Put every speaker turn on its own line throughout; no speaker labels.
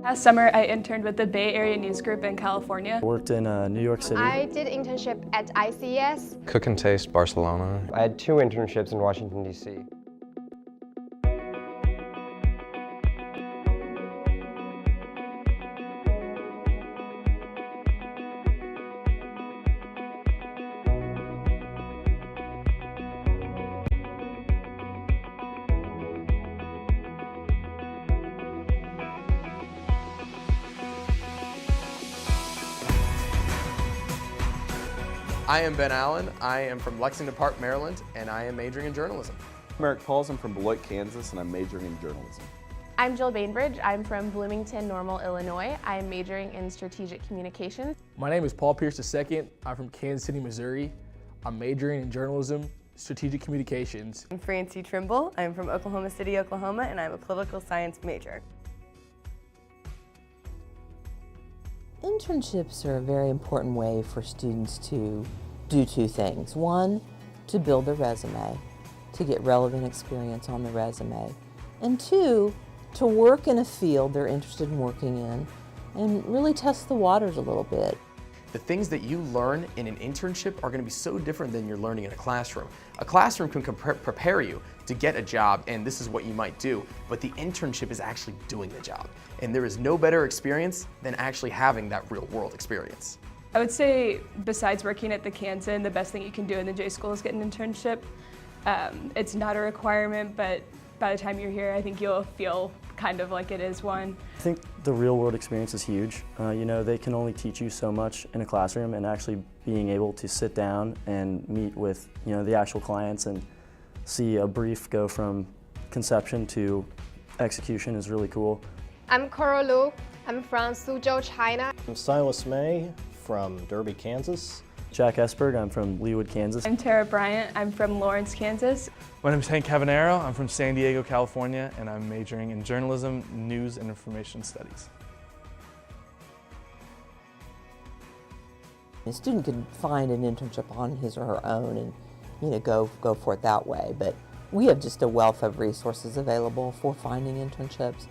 Last summer, I interned with the Bay Area News Group in California.
Worked in New York City.
I did internship at ICS.
Cook and Taste Barcelona.
I had 2 internships in Washington, D.C.
I am Ben Allen. I am from Lexington Park, Maryland, and I am majoring in journalism.
I'm Eric Pauls. I'm from Beloit, Kansas, and I'm majoring in journalism.
I'm Jill Bainbridge. I'm from Bloomington Normal, Illinois. I'm majoring in strategic communications.
My name is Paul Pierce II. I'm from Kansas City, Missouri. I'm majoring in journalism, strategic communications.
I'm Francie Trimble. I'm from Oklahoma City, Oklahoma, and I'm a political science major.
Internships are a very important way for students to do 2 things. One, to build their resume, to get relevant experience on the resume. And 2, to work in a field they're interested in working in and really test the waters a little bit.
The things that you learn in an internship are going to be so different than you're learning in a classroom. A classroom can prepare you to get a job, and this is what you might do, but the internship is actually doing the job. And there is no better experience than actually having that real world experience.
I would say, besides working at the Kansan, the best thing you can do in the J School is get an internship. It's not a requirement, but by the time you're here, I think you'll feel kind of like it is one.
I think the real world experience is huge. You know, they can only teach you so much in a classroom, and actually being able to sit down and meet with, you know, the actual clients and see a brief go from conception to execution is really cool.
I'm Coral Lu. I'm from Suzhou, China.
I'm Silas May from Derby, Kansas.
Jack Esberg, I'm from Leawood, Kansas.
I'm Tara Bryant. I'm from Lawrence, Kansas.
My name is Hank Cavanero. I'm from San Diego, California, and I'm majoring in journalism, news, and information studies.
A student can find an internship on his or her own and, you know, go for it that way. But we have just a wealth of resources available for finding internships.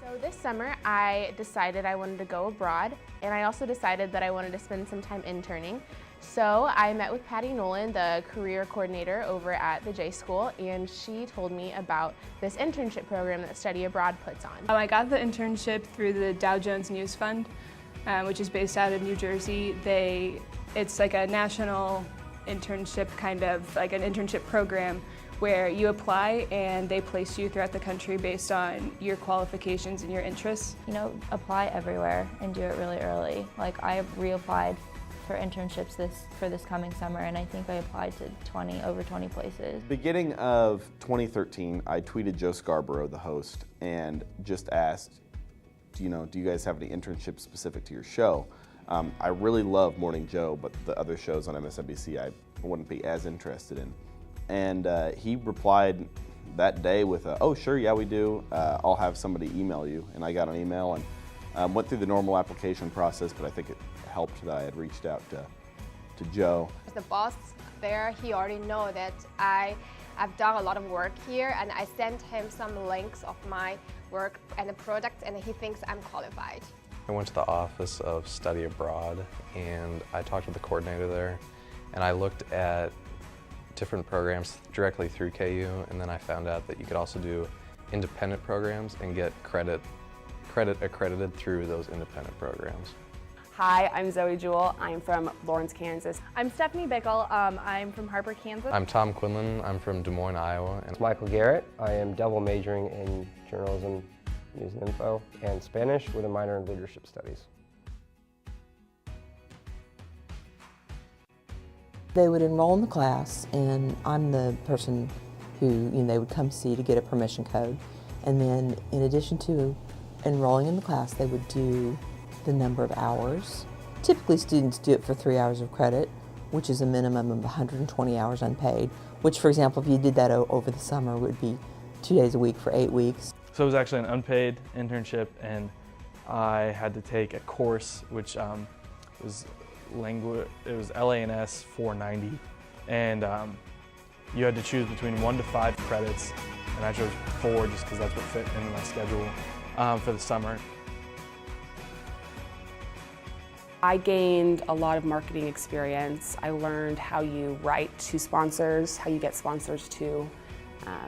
So this summer, I decided I wanted to go abroad, and I also decided that I wanted to spend some time interning. So I met with Patty Nolan, the career coordinator over at the J School, and she told me about this internship program that Study Abroad puts on.
I got the internship through the Dow Jones News Fund, which is based out of New Jersey. It's like a national internship, kind of like an internship program where you apply and they place you throughout the country based on your qualifications and your interests.
You know, apply everywhere and do it really early. Like, I reapplied for internships for this coming summer, and I think I applied to over 20 places.
Beginning of 2013, I tweeted Joe Scarborough, the host, and just asked, do you guys have any internships specific to your show? I really love Morning Joe, but the other shows on MSNBC I wouldn't be as interested in. And he replied that day with, oh sure, yeah we do, I'll have somebody email you. And I got an email and went through the normal application process, but I think it helped that I had reached out to Joe.
The boss there, he already know that I've done a lot of work here, and I sent him some links of my work and the product, and he thinks I'm qualified.
I went to the office of Study Abroad, and I talked to the coordinator there, and I looked at different programs directly through KU, and then I found out that you could also do independent programs and get credit accredited through those independent programs.
Hi, I'm Zoe Jewell. I'm from Lawrence, Kansas. I'm Stephanie Bickle. I'm from Harper, Kansas.
I'm Tom Quinlan. I'm from Des Moines, Iowa.
It's Michael Garrett. I am double majoring in journalism, news and info, and Spanish with a minor in leadership studies.
They would enroll in the class, and I'm the person who they would come see to get a permission code. And then in addition to enrolling in the class, they would do the number of hours. Typically students do it for 3 hours of credit, which is a minimum of 120 hours unpaid, which, for example, if you did that over the summer, would be 2 days a week for 8 weeks.
So it was actually an unpaid internship, and I had to take a course which was LA&S 490, and you had to choose between 1 to 5 credits, and I chose 4 just because that's what fit into my schedule. for the summer.
I gained a lot of marketing experience. I learned how you write to sponsors, how you get sponsors to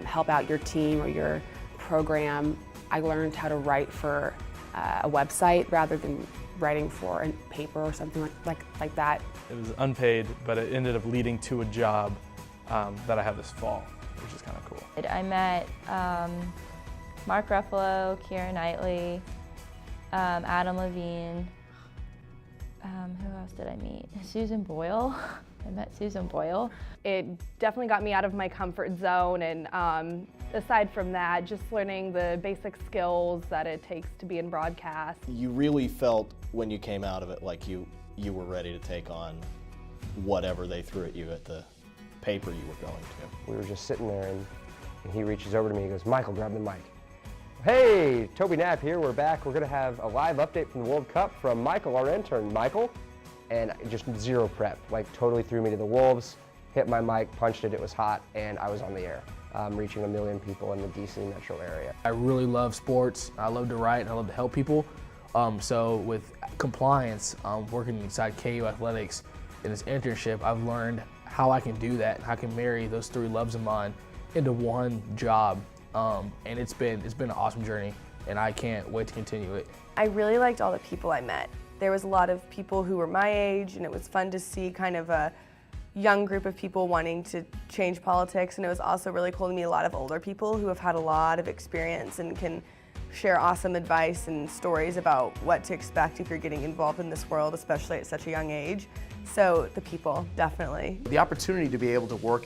help out your team or your program. I learned how to write for a website rather than writing for a paper or something like that.
It was unpaid, but it ended up leading to a job that I have this fall, which is kind of cool.
I met Mark Ruffalo, Keira Knightley, Adam Levine. Who else did I meet? Susan Boyle. I met Susan Boyle.
It definitely got me out of my comfort zone, and aside from that, just learning the basic skills that it takes to be in broadcast.
You really felt when you came out of it like you were ready to take on whatever they threw at you at the paper you were going to.
We were just sitting there, and he reaches over to me, he goes, "Michael, grab the mic." Hey, Toby Knapp here, we're back. We're gonna have a live update from the World Cup from Michael, our intern. Michael, and just zero prep, like totally threw me to the wolves, hit my mic, punched it, it was hot, and I was on the air, reaching 1 million people in the DC metro area.
I really love sports. I love to write, and I love to help people. So with compliance, working inside KU Athletics in this internship, I've learned how I can do that, and how I can marry those 3 loves of mine into one job. And it's been an awesome journey, and I can't wait to continue it.
I really liked all the people I met. There was a lot of people who were my age, and it was fun to see kind of a young group of people wanting to change politics, and it was also really cool to meet a lot of older people who have had a lot of experience and can share awesome advice and stories about what to expect if you're getting involved in this world, especially at such a young age. So the people, definitely.
The opportunity to be able to work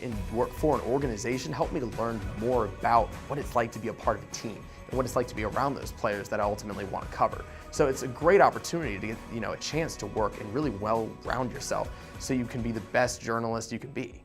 for an organization helped me to learn more about what it's like to be a part of a team and what it's like to be around those players that I ultimately want to cover. So it's a great opportunity to get a chance to work and really well round yourself so you can be the best journalist you can be.